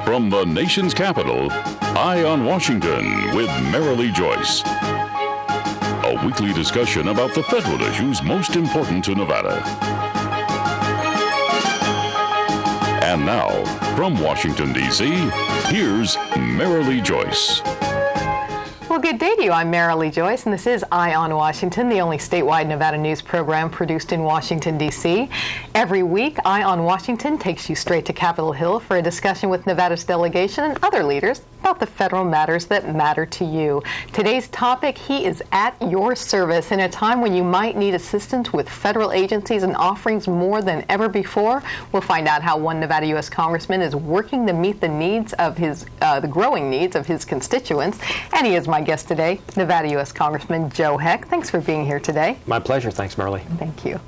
From the nation's capital, Eye on Washington with Marilee Joyce. A weekly discussion about the federal issues most important to Nevada. And now, from Washington, D.C., here's Marilee Joyce. Well, good day to you. I'm Marilee Joyce, and this is Eye on Washington, the only statewide Nevada news program produced in Washington, D.C. Every week, Eye on Washington takes you straight to Capitol Hill for a discussion with Nevada's delegation and other leaders about the federal matters that matter to you. Today's topic, he is at your service in a time when you might need assistance with federal agencies and offerings more than ever before. We'll find out how one Nevada U.S. Congressman is working to meet the needs of the growing needs of his constituents. And he is my guest today, Nevada U.S. Congressman Joe Heck. Thanks for being here today. My pleasure. Thanks, Marilee. Thank you.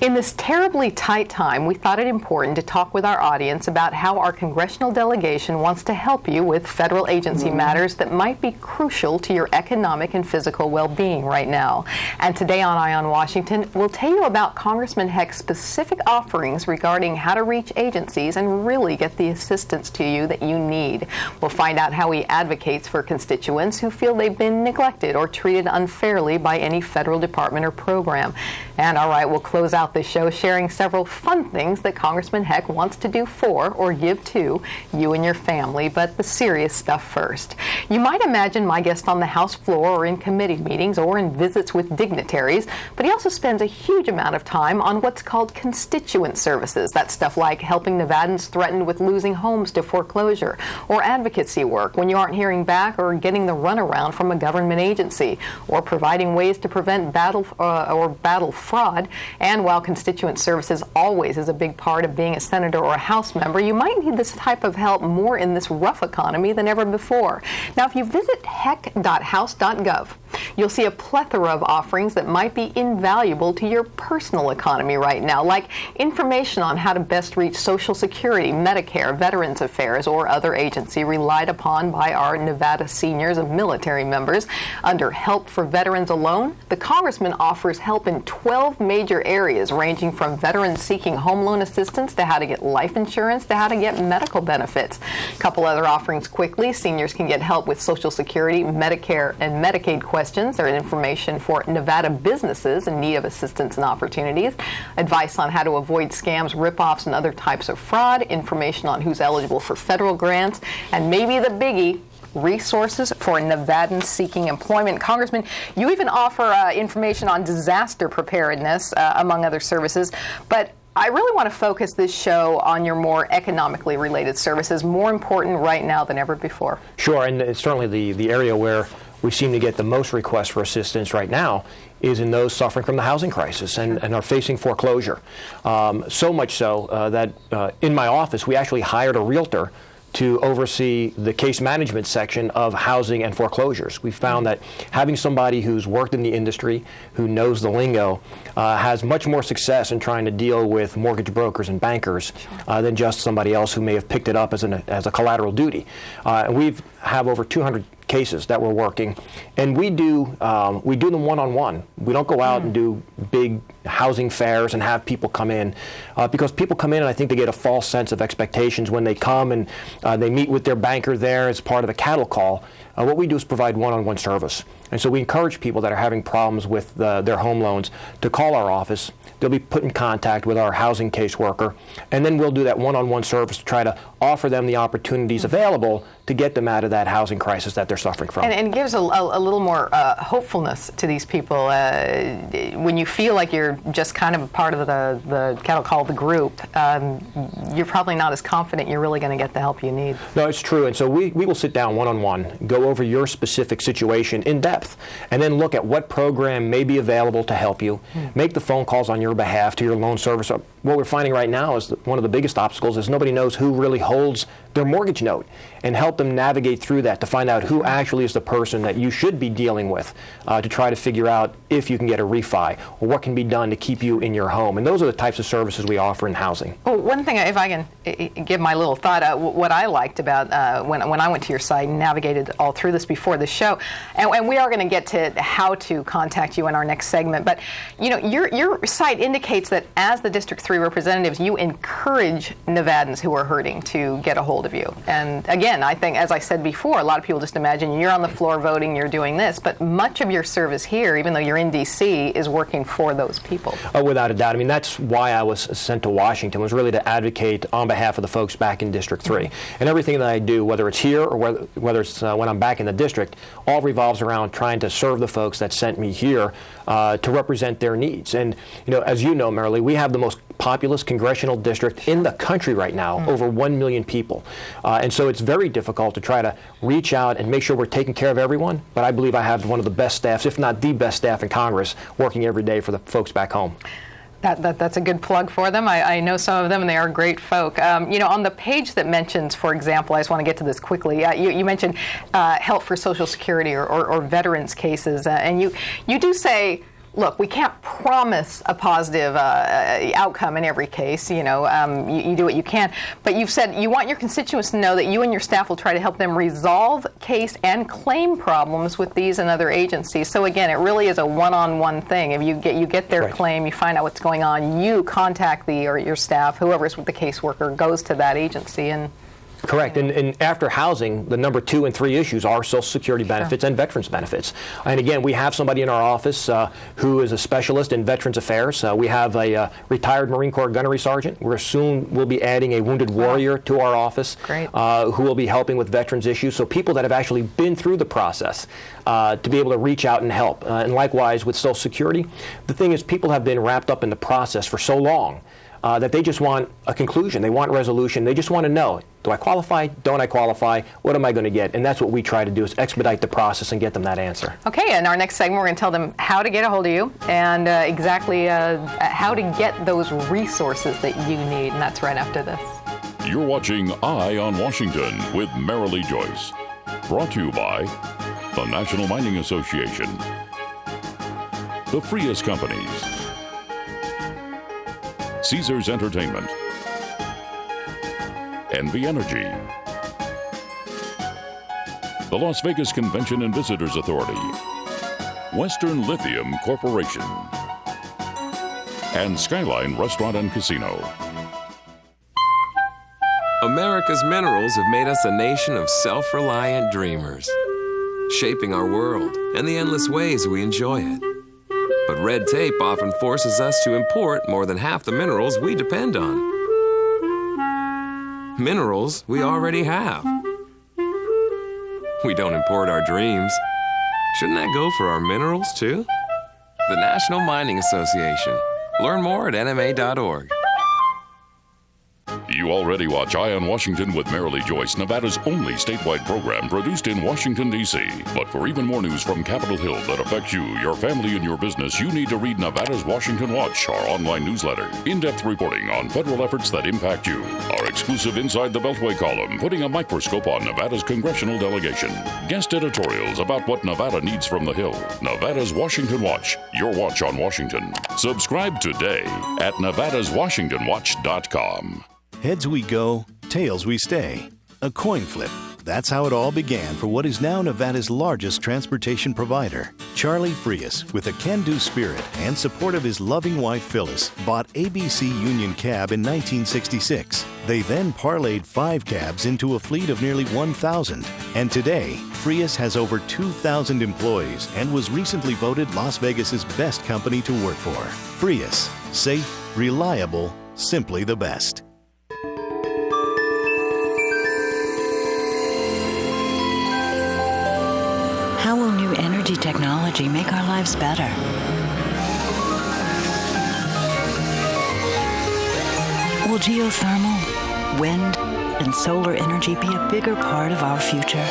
In this terribly tight time, we thought it important to talk with our audience about how our congressional delegation wants to help you with federal agency matters that might be crucial to your economic and physical well-being right now. And today on Eye on Washington, we'll tell you about Congressman Heck's specific offerings regarding how to reach agencies and really get the assistance to you that you need. We'll find out how he advocates for constituents who feel they've been neglected or treated unfairly by any federal department or program. And all right, we'll close out the show sharing several fun things that Congressman Heck wants to do for or give to you and your family, but the serious stuff first. You might imagine my guest on the House floor or in committee meetings or in visits with dignitaries, but he also spends a huge amount of time on what's called constituent services. That's stuff like helping Nevadans threatened with losing homes to foreclosure, or advocacy work when you aren't hearing back or getting the runaround from a government agency, or providing ways to prevent battle fraud. And while constituent services always is a big part of being a senator or a House member, you might need this type of help more in this rough economy than ever before. Now, if you visit heck.house.gov, you'll see a plethora of offerings that might be invaluable to your personal economy right now, like information on how to best reach Social Security, Medicare, Veterans Affairs, or other agency relied upon by our Nevada seniors and military members. Under Help for Veterans alone, the Congressman offers help in 12 major areas, ranging from veterans seeking home loan assistance to how to get life insurance to how to get medical benefits. A couple other offerings quickly. Seniors can get help with Social Security, Medicare, and Medicaid questions. There's information for Nevada businesses in need of assistance and opportunities. Advice on how to avoid scams, ripoffs, and other types of fraud. Information on who's eligible for federal grants. And maybe the biggie, resources for Nevadans seeking employment. Congressman, you even offer information on disaster preparedness, among other services. But I really want to focus this show on your more economically related services, more important right now than ever before. Sure, and it's certainly the area where we seem to get the most requests for assistance right now is in those suffering from the housing crisis and are facing foreclosure. So much so that in my office we actually hired a realtor to oversee the case management section of housing and foreclosures. We found that having somebody who's worked in the industry, who knows the lingo, has much more success in trying to deal with mortgage brokers and bankers than just somebody else who may have picked it up as a collateral duty. And we have over 200 cases that we're working, and we do them one-on-one. We don't go out and do big housing fairs and have people come in because people come in and I think they get a false sense of expectations when they come and they meet with their banker there as part of a cattle call. What we do is provide one-on-one service. And so we encourage people that are having problems with their home loans to call our office. They'll be put in contact with our housing caseworker, and then we'll do that one-on-one service to try to offer them the opportunities available to get them out of that housing crisis that they're suffering from. And it gives a little more hopefulness to these people. When you feel like you're just kind of part of the cattle call, the group, you're probably not as confident you're really going to get the help you need. No, it's true. And so we will sit down one-on-one, go over your specific situation in depth, and then look at what program may be available to help you, make the phone calls on your behalf to your loan servicer. What we're finding right now is that one of the biggest obstacles is nobody knows who really holds their mortgage note, and help them navigate through that to find out who actually is the person that you should be dealing with to try to figure out if you can get a refi or what can be done to keep you in your home. And those are the types of services we offer in housing. Well, one thing, if I can give my little thought, what I liked about when I went to your site and navigated all through this before the show, and we are going to get to how to contact you in our next segment, but you know, your site indicates that as the District 3 three representatives, you encourage Nevadans who are hurting to get a hold of you. And again, I think, as I said before, a lot of people just imagine you're on the floor voting, you're doing this, but much of your service here, even though you're in D.C., is working for those people. Oh, without a doubt. I mean, that's why I was sent to Washington, was really to advocate on behalf of the folks back in District 3. And everything that I do, whether it's here or whether it's when I'm back in the district, all revolves around trying to serve the folks that sent me here to represent their needs. And, as you know, Marilee, we have the most populous congressional district in the country right now, over 1 million people. And so it's very difficult to try to reach out and make sure we're taking care of everyone. But I believe I have one of the best staffs, if not the best staff in Congress, working every day for the folks back home. That's a good plug for them. I know some of them, and they are great folk. On the page that mentions, for example, I just want to get to this quickly. You mentioned help for Social Security or veterans cases, and you do say, look, we can't promise a positive outcome in every case. You do what you can. But you've said you want your constituents to know that you and your staff will try to help them resolve case and claim problems with these and other agencies. So again, it really is a one-on-one thing. If you get their claim, you find out what's going on, you contact your staff, whoever's with the caseworker goes to that agency and. Correct. And after housing, the number 2 and 3 issues are Social Security benefits and veterans benefits. And again, we have somebody in our office who is a specialist in Veterans Affairs. We have a retired Marine Corps gunnery sergeant. We'll be adding a wounded warrior to our office who will be helping with veterans issues. So people that have actually been through the process to be able to reach out and help. And likewise with Social Security, the thing is people have been wrapped up in the process for so long that they just want a conclusion. They want resolution. They just want to know, do I qualify? Don't I qualify? What am I going to get? And that's what we try to do, is expedite the process and get them that answer. Okay, in our next segment, we're going to tell them how to get a hold of you and exactly how to get those resources that you need. And that's right after this. You're watching Eye on Washington with Marilee Joyce. Brought to you by the National Mining Association, the Frias Companies, Caesars Entertainment, NV Energy, the Las Vegas Convention and Visitors Authority, Western Lithium Corporation, and Skyline Restaurant and Casino. America's minerals have made us a nation of self-reliant dreamers, shaping our world and the endless ways we enjoy it. But red tape often forces us to import more than half the minerals we depend on. Minerals we already have. We don't import our dreams. Shouldn't that go for our minerals, too? The National Mining Association. Learn more at nma.org. You already watch Eye on Washington with Marilee Joyce, Nevada's only statewide program produced in Washington, D.C. But for even more news from Capitol Hill that affects you, your family, and your business, you need to read Nevada's Washington Watch, our online newsletter. In-depth reporting on federal efforts that impact you. Our exclusive Inside the Beltway column, putting a microscope on Nevada's congressional delegation. Guest editorials about what Nevada needs from the Hill. Nevada's Washington Watch, your watch on Washington. Subscribe today at nevadaswashingtonwatch.com. Heads we go, tails we stay. A coin flip. That's how it all began for what is now Nevada's largest transportation provider. Charlie Frias, with a can-do spirit and support of his loving wife Phyllis, bought ABC Union Cab in 1966. They then parlayed 5 cabs into a fleet of nearly 1,000. And today, Frias has over 2,000 employees and was recently voted Las Vegas's best company to work for. Frias, safe, reliable, simply the best. How will new energy technology make our lives better? Will geothermal, wind, and solar energy be a bigger part of our future?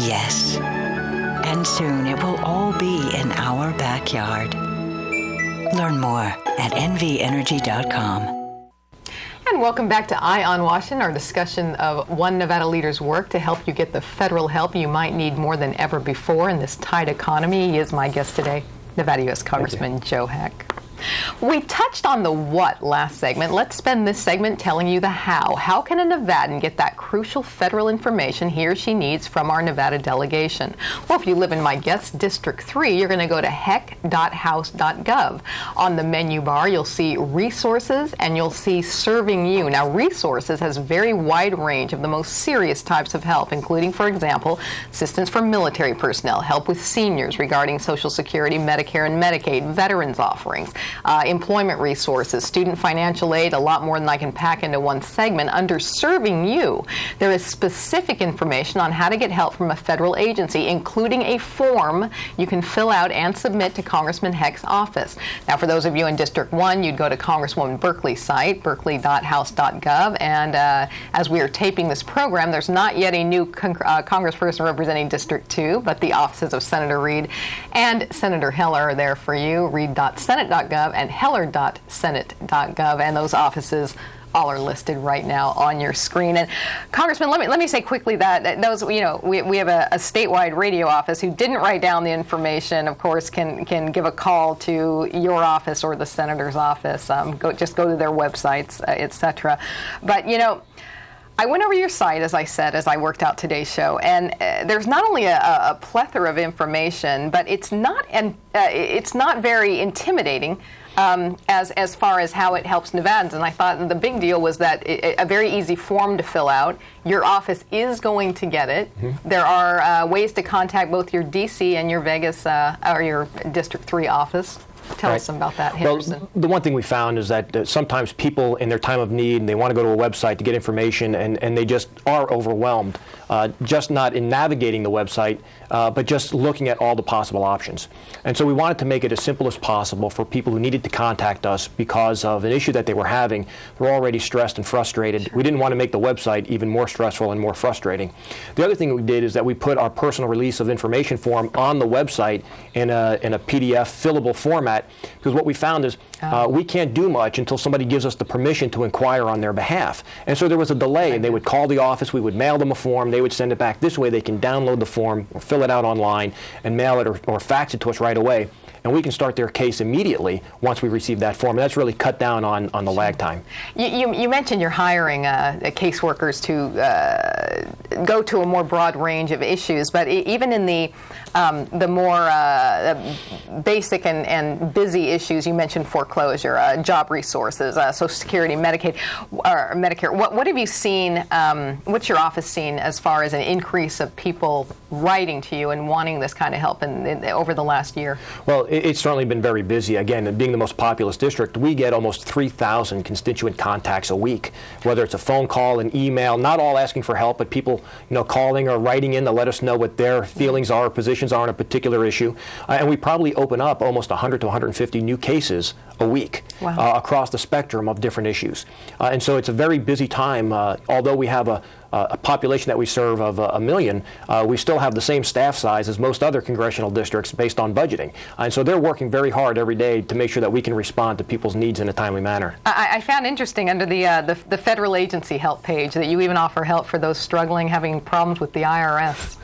Yes. And soon it will all be in our backyard. Learn more at nvenergy.com. And welcome back to Eye on Washington, our discussion of one Nevada leader's work to help you get the federal help you might need more than ever before in this tight economy. He is my guest today, Nevada U.S. Congressman Joe Heck. We touched on the what last segment. Let's spend this segment telling you the how. How can a Nevadan get that crucial federal information he or she needs from our Nevada delegation? Well, if you live in my guest District 3, you're going to go to heck.house.gov. On the menu bar, you'll see resources and you'll see serving you. Now, resources has a very wide range of the most serious types of help, including, for example, assistance for military personnel, help with seniors regarding Social Security, Medicare and Medicaid, veterans offerings, employment resources, student financial aid, a lot more than I can pack into one segment. Under Serving You, there is specific information on how to get help from a federal agency, including a form you can fill out and submit to Congressman Heck's office. Now, for those of you in District 1, you'd go to Congresswoman Berkeley's site, berkeley.house.gov, and as we are taping this program, there's not yet a new congressperson representing District 2, but the offices of Senator Reed and Senator Heller are there for you. Reed.senate.gov and Heller.senate.gov, and those offices all are listed right now on your screen. And Congressman, let me say quickly that those, we have a statewide radio office who didn't write down the information, of course, can give a call to your office or the senator's office. Just go to their websites, etc. But I went over your site, as I said, as I worked out today's show, and there's not only a plethora of information, but it's not very intimidating as far as how it helps Nevadans. And I thought the big deal was that a very easy form to fill out. Your office is going to get it. Mm-hmm. There are ways to contact both your D.C. and your Vegas or your District 3 office. Tell us about that, Henderson. Well, the one thing we found is that sometimes people in their time of need, and they want to go to a website to get information, and they just are overwhelmed, just not in navigating the website, but just looking at all the possible options. And so we wanted to make it as simple as possible for people who needed to contact us because of an issue that they were having. They're already stressed and frustrated. Sure. We didn't want to make the website even more stressful and more frustrating. The other thing we did is that we put our personal release of information form on the website in a PDF fillable format, because what we found is we can't do much until somebody gives us the permission to inquire on their behalf. And so there was a delay, and they would call the office, we would mail them a form, they would send it back. This way they can download the form or fill it out online and mail it or fax it to us right away. And we can start their case immediately once we receive that form. And that's really cut down on the lag time. You mentioned you're hiring caseworkers to go to a more broad range of issues, but even in the more basic and busy issues, you mentioned foreclosure, job resources, Social Security, Medicaid, or Medicare. What have you seen? What's your office seen as far as an increase of people writing to you and wanting this kind of help over the last year? Well, it's certainly been very busy. Again, being the most populous district, we get almost 3,000 constituent contacts a week, whether it's a phone call, an email, not all asking for help, but people calling or writing in to let us know what their feelings are, positions are on a particular issue. And we probably open up almost 100 to 150 new cases a week. Wow. Across the spectrum of different issues. And so it's a very busy time. Although we have a population that we serve of 1 million, we still have the same staff size as most other congressional districts based on budgeting. And so they're working very hard every day to make sure that we can respond to people's needs in a timely manner. I found interesting under the federal agency help page that you even offer help for those struggling, having problems with the IRS.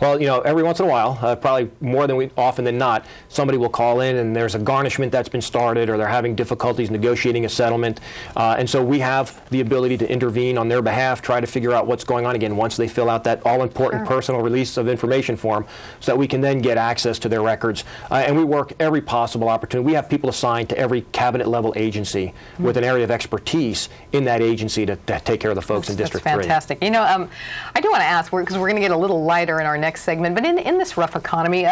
Well, every once in a while, probably more often than not, somebody will call in and there's a garnishment that's been started, or they're having difficulties negotiating a settlement. And so we have the ability to intervene on their behalf, try to figure out what's going on again once they fill out that all-important personal release of information form, so that we can then get access to their records. And we work every possible opportunity. We have people assigned to every cabinet-level agency with an area of expertise in that agency to take care of the folks in District 3. That's fantastic. I do want to ask, because we're going to get a little lighter in our next segment, but in this rough economy,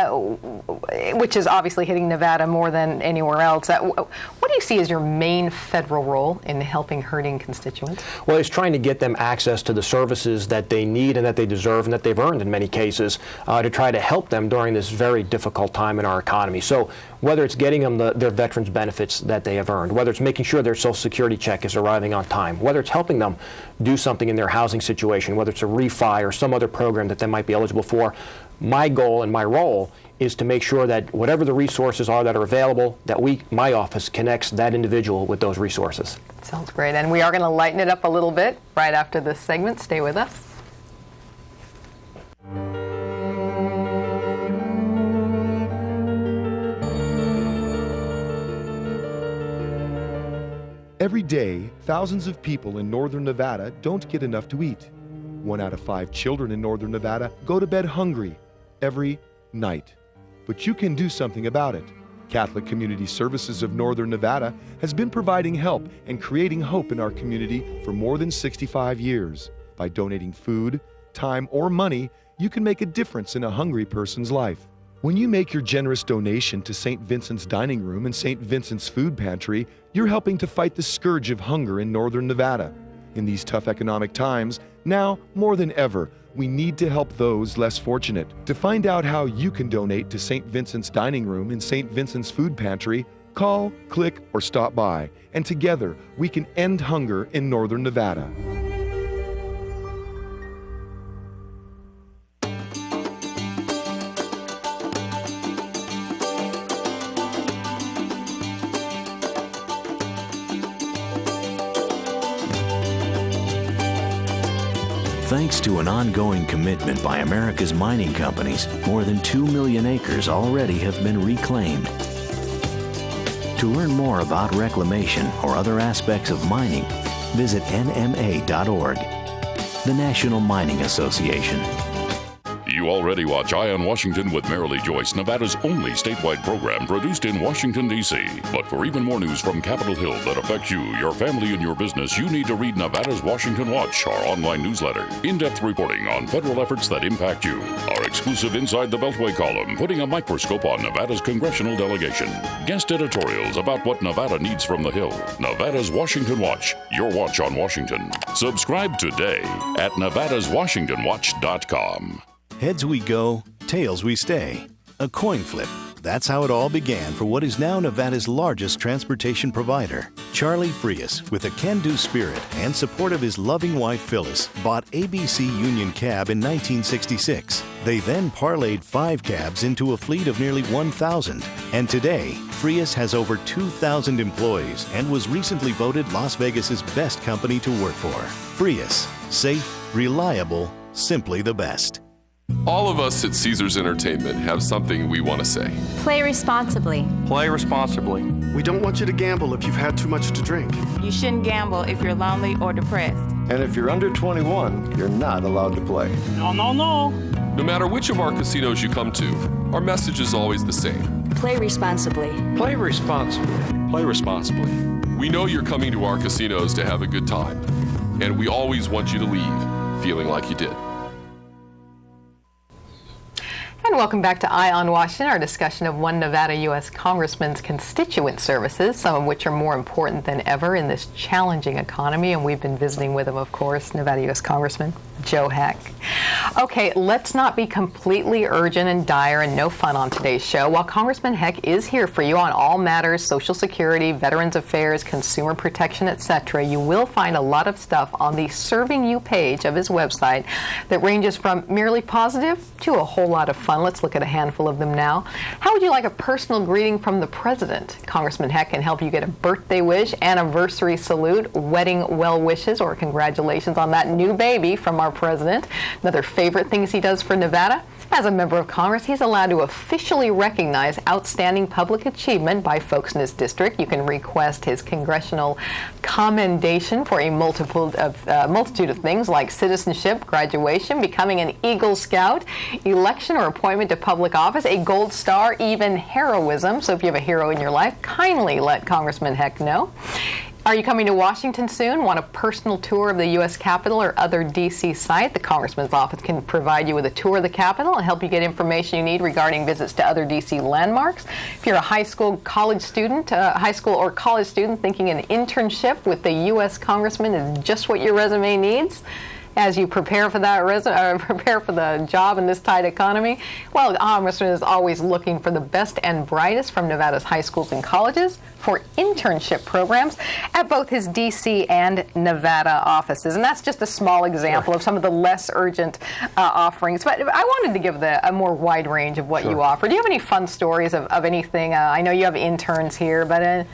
which is obviously hitting Nevada more than anywhere else, what do you see as your main federal role in helping hurting constituents? Well, it's trying to get them access to the services that they need and that they deserve and that they've earned in many cases, to try to help them during this very difficult time in our economy. So whether it's getting them their veterans benefits that they have earned, whether it's making sure their Social Security check is arriving on time, whether it's helping them do something in their housing situation, whether it's a refi or some other program that they might be eligible for, my goal and my role is to make sure that whatever the resources are that are available, that my office connects that individual with those resources. Sounds great. And we are going to lighten it up a little bit right after this segment. Stay with us. Every day, thousands of people in northern Nevada don't get enough to eat. 1 out of 5 children in northern Nevada go to bed hungry every night. But you can do something about it. Catholic Community Services of Northern Nevada has been providing help and creating hope in our community for more than 65 years. By donating food, time, or money, you can make a difference in a hungry person's life. When you make your generous donation to St. Vincent's Dining Room and St. Vincent's Food Pantry, you're helping to fight the scourge of hunger in northern Nevada. In these tough economic times, now more than ever, we need to help those less fortunate. To find out how you can donate to St. Vincent's Dining Room and St. Vincent's Food Pantry, call, click, or stop by, and together we can end hunger in northern Nevada. Thanks to an ongoing commitment by America's mining companies, more than 2 million acres already have been reclaimed. To learn more about reclamation or other aspects of mining, visit nma.org, the National Mining Association. You already watch Eye on Washington with Marilee Joyce, Nevada's only statewide program produced in Washington, D.C. But for even more news from Capitol Hill that affects you, your family, and your business, you need to read Nevada's Washington Watch, our online newsletter. In-depth reporting on federal efforts that impact you. Our exclusive Inside the Beltway column, putting a microscope on Nevada's congressional delegation. Guest editorials about what Nevada needs from the Hill. Nevada's Washington Watch, your watch on Washington. Subscribe today at nevadaswashingtonwatch.com. Heads we go, tails we stay. A coin flip. That's how it all began for what is now Nevada's largest transportation provider. Charlie Frias, with a can-do spirit and support of his loving wife Phyllis, bought ABC Union Cab in 1966. They then parlayed 5 cabs into a fleet of nearly 1,000. And today, Frias has over 2,000 employees and was recently voted Las Vegas's best company to work for. Frias, safe, reliable, simply the best. All of us at Caesars Entertainment have something we want to say. Play responsibly. Play responsibly. We don't want you to gamble if you've had too much to drink. You shouldn't gamble if you're lonely or depressed. And if you're under 21, you're not allowed to play. No, no, no. No matter which of our casinos you come to, our message is always the same. Play responsibly. Play responsibly. Play responsibly. We know you're coming to our casinos to have a good time, and we always want you to leave feeling like you did. And welcome back to Eye on Washington, our discussion of one Nevada U.S. Congressman's constituent services, some of which are more important than ever in this challenging economy. And we've been visiting with him, of course, Nevada U.S. Congressman Joe Heck. Okay, let's not be completely urgent and dire and no fun on today's show. While Congressman Heck is here for you on all matters, Social Security, Veterans Affairs, consumer protection, etc., you will find a lot of stuff on the Serving You page of his website that ranges from merely positive to a whole lot of fun. Let's look at a handful of them now. How would you like a personal greeting from the president? Congressman Heck can help you get a birthday wish, anniversary salute, wedding well wishes, or congratulations on that new baby from our president. Another favorite things he does for Nevada. As a member of Congress, he's allowed to officially recognize outstanding public achievement by folks in his district. You can request his congressional commendation for a multitude of things like citizenship, graduation, becoming an Eagle Scout, election or appointment to public office, a gold star, even heroism. So if you have a hero in your life, kindly let Congressman Heck know. Are you coming to Washington soon? Want a personal tour of the U.S. Capitol or other D.C. site? The Congressman's office can provide you with a tour of the Capitol and help you get information you need regarding visits to other D.C. landmarks. If you're a high school or college student thinking an internship with the U.S. Congressman is just what your resume needs, as you prepare for that prepare for the job in this tight economy? Well, the Congressman is always looking for the best and brightest from Nevada's high schools and colleges for internship programs at both his D.C. and Nevada offices. And that's just a small example of some of the less urgent offerings. But I wanted to give a more wide range of what you offer. Do you have any fun stories of anything? I know you have interns here, but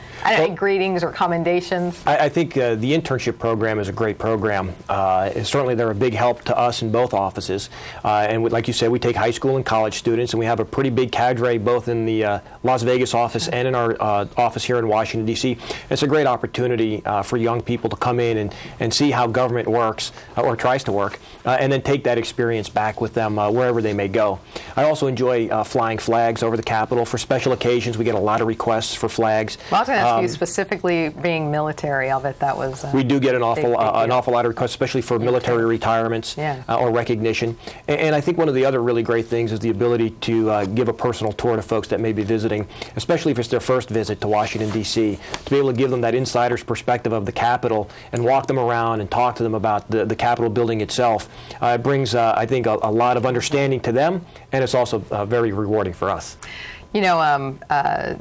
greetings or commendations? I think the internship program is a great program. Certainly certainly they're a big help to us in both offices. Like you said, we take high school and college students, and we have a pretty big cadre both in the Las Vegas office and in our office here in Washington, D.C. It's a great opportunity for young people to come in and see how government works, or tries to work, and then take that experience back with them wherever they may go. I also enjoy flying flags over the Capitol. For special occasions, we get a lot of requests for flags. Well, I was going to ask you specifically being military. I'll bet that was... we do get an awful lot of requests, especially for military retirements or recognition. And I think one of the other really great things is the ability to give a personal tour to folks that may be visiting, especially if it's their first visit to Washington, D.C., to be able to give them that insider's perspective of the Capitol and walk them around and talk to them about the Capitol building itself. It brings, I think, a lot of understanding to them, and it's also very rewarding for us. You know,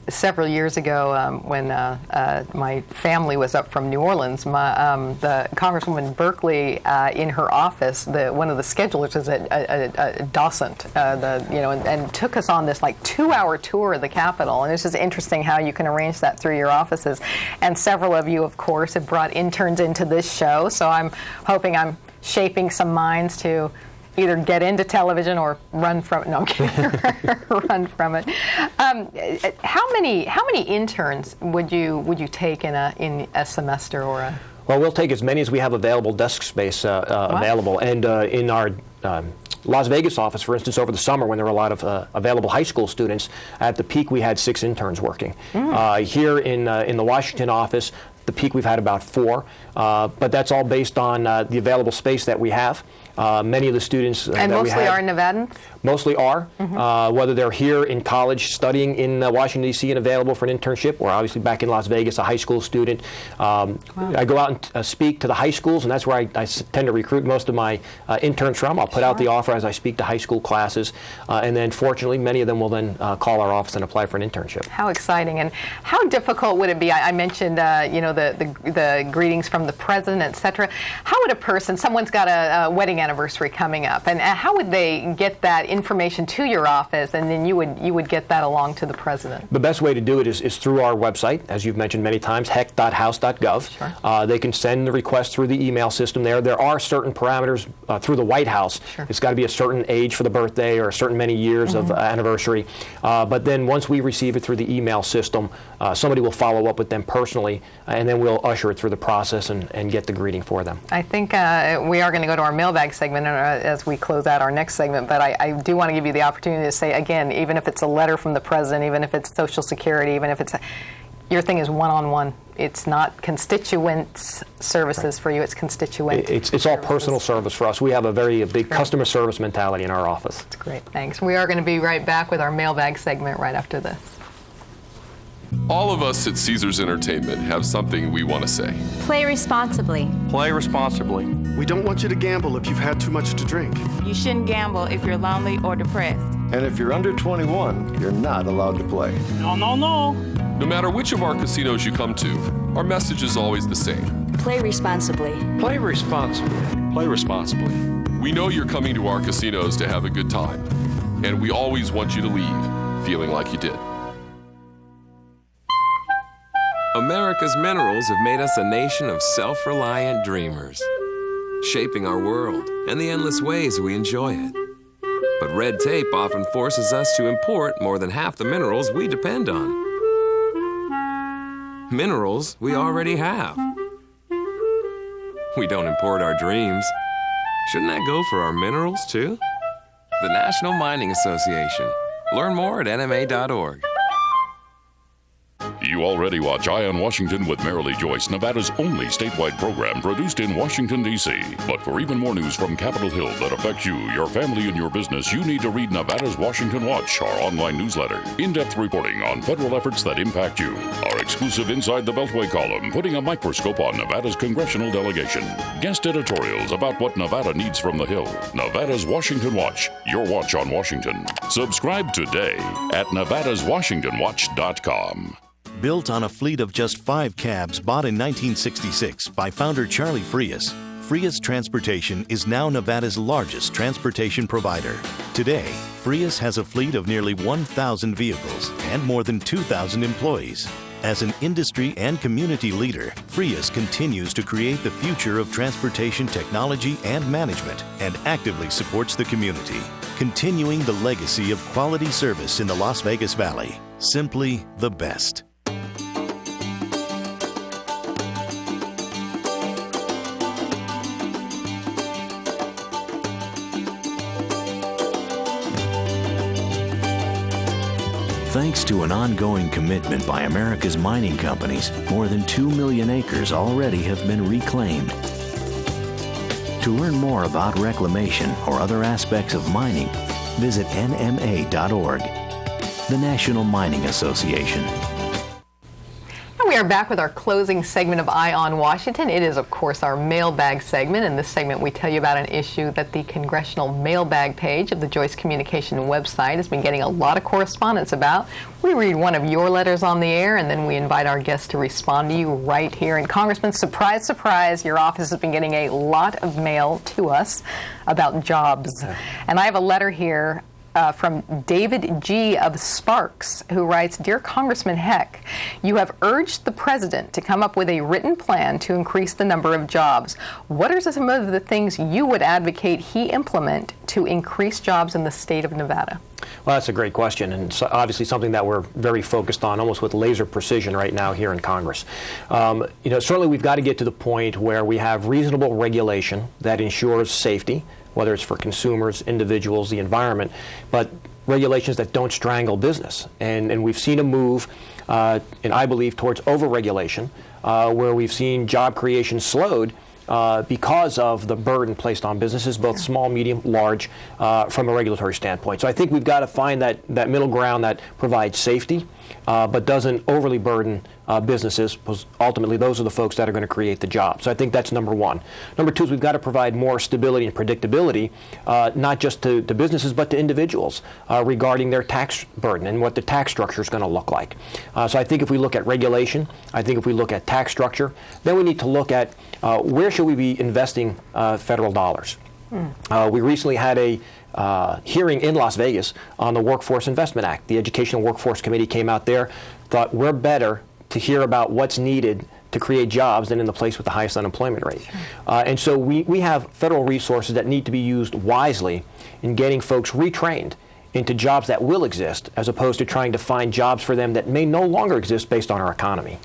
several years ago, when my family was up from New Orleans, the Congresswoman Berkeley in her office, one of the schedulers is a docent, and took us on this like 2-hour tour of the Capitol. And it's just interesting how you can arrange that through your offices. And several of you, of course, have brought interns into this show. So I'm hoping I'm shaping some minds to either get into television or run from it. No, I'm kidding. Run from it. How many interns would you take in a semester or a? Well, we'll take as many as we have available desk space available, and in our Las Vegas office, for instance, over the summer when there were a lot of available high school students, at the peak we had 6 interns working. Here in the Washington office, the peak we've had about 4, but that's all based on the available space that we have. Many of the students and that mostly are Nevadans? Mostly are, whether they're here in college studying in Washington, D.C. and available for an internship, or obviously back in Las Vegas, a high school student. I go out and speak to the high schools, and that's where I tend to recruit most of my interns from. I'll put out the offer as I speak to high school classes, and then fortunately many of them will then call our office and apply for an internship. How exciting, and how difficult would it be? I mentioned the greetings from the president, etc. How would a person, someone's got a wedding anniversary coming up, and how would they get that information to your office, and then you would get that along to the president? The best way to do it is through our website, as you've mentioned many times, heck.house.gov. Sure. They can send the request through the email system there. There are certain parameters through the White House. Sure. It's got to be a certain age for the birthday or a certain many years of anniversary. But then once we receive it through the email system, somebody will follow up with them personally, and then we'll usher it through the process and get the greeting for them. I think we are going to go to our mailbag segment as we close out our next segment, but I do want to give you the opportunity to say, again, even if it's a letter from the president, even if it's Social Security, even if it's your thing is one-on-one. It's not constituents services for you, it's constituent. It's all personal service for us. We have a very big customer service mentality in our office. That's great, thanks. We are going to be right back with our mailbag segment right after this. All of us at Caesars Entertainment have something we want to say. Play responsibly. Play responsibly. We don't want you to gamble if you've had too much to drink. You shouldn't gamble if you're lonely or depressed. And if you're under 21, you're not allowed to play. No, no, no. No matter which of our casinos you come to, our message is always the same. Play responsibly. Play responsibly. Play responsibly. We know you're coming to our casinos to have a good time, and we always want you to leave feeling like you did. America's minerals have made us a nation of self-reliant dreamers, shaping our world and the endless ways we enjoy it. But red tape often forces us to import more than half the minerals we depend on. Minerals we already have. We don't import our dreams. Shouldn't that go for our minerals, too? The National Mining Association. Learn more at nma.org. You already watch Eye on Washington with Marilee Joyce, Nevada's only statewide program produced in Washington, D.C. But for even more news from Capitol Hill that affects you, your family, and your business, you need to read Nevada's Washington Watch, our online newsletter. In-depth reporting on federal efforts that impact you. Our exclusive Inside the Beltway column, putting a microscope on Nevada's congressional delegation. Guest editorials about what Nevada needs from the Hill. Nevada's Washington Watch, your watch on Washington. Subscribe today at nevadaswashingtonwatch.com. Built on a fleet of just 5 cabs bought in 1966 by founder Charlie Frias, Frias Transportation is now Nevada's largest transportation provider. Today, Frias has a fleet of nearly 1,000 vehicles and more than 2,000 employees. As an industry and community leader, Frias continues to create the future of transportation technology and management and actively supports the community, continuing the legacy of quality service in the Las Vegas Valley. Simply the best. Thanks to an ongoing commitment by America's mining companies, more than 2 million acres already have been reclaimed. To learn more about reclamation or other aspects of mining, visit nma.org, the National Mining Association. We are back with our closing segment of Eye on Washington. It is, of course, our mailbag segment. In this segment, we tell you about an issue that the Congressional Mailbag page of the Joyce Communication website has been getting a lot of correspondence about. We read one of your letters on the air, and then we invite our guests to respond to you right here. And Congressman, surprise, surprise, your office has been getting a lot of mail to us about jobs. And I have a letter here from David G. of Sparks, who writes, Dear Congressman Heck, you have urged the President to come up with a written plan to increase the number of jobs. What are some of the things you would advocate he implement to increase jobs in the state of Nevada? Well, that's a great question, and it's obviously something that we're very focused on, almost with laser precision right now here in Congress. Certainly we've got to get to the point where we have reasonable regulation that ensures safety, whether it's for consumers, individuals, the environment, but regulations that don't strangle business. And we've seen a move, and I believe, towards over-regulation, where we've seen job creation slowed because of the burden placed on businesses, both small, medium, large, from a regulatory standpoint. So I think we've got to find that middle ground that provides safety, but doesn't overly burden businesses, because ultimately those are the folks that are going to create the job. So I think that's number one. Number two is we've got to provide more stability and predictability, not just to businesses, but to individuals regarding their tax burden and what the tax structure is going to look like. So I think if we look at regulation, I think if we look at tax structure, then we need to look at where should we be investing federal dollars. We recently had a hearing in Las Vegas on the Workforce Investment Act. The Educational Workforce Committee came out there, thought we're better to hear about what's needed to create jobs than in the place with the highest unemployment rate. And so we have federal resources that need to be used wisely in getting folks retrained into jobs that will exist, as opposed to trying to find jobs for them that may no longer exist based on our economy.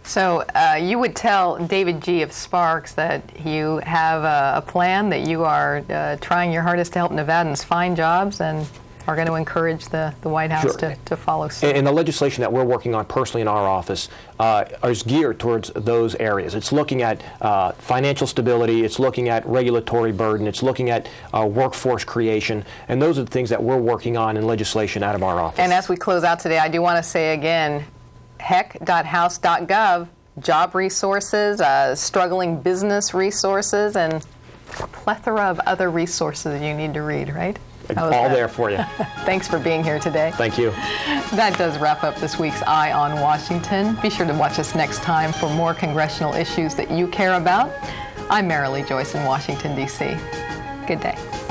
So you would tell David G. of Sparks that you have a plan, that you are trying your hardest to help Nevadans find jobs and are going to encourage the White House to follow suit. And the legislation that we're working on personally in our office is geared towards those areas. It's looking at financial stability, it's looking at regulatory burden, it's looking at workforce creation, and those are the things that we're working on in legislation out of our office. And as we close out today, I do want to say again, heck.house.gov, job resources, struggling business resources, and a plethora of other resources you need to read, right? All there for you. Thanks for being here today. Thank you. That does wrap up this week's Eye on Washington. Be sure to watch us next time for more congressional issues that you care about. I'm Marilee, Joyce in Washington, D.C. Good day.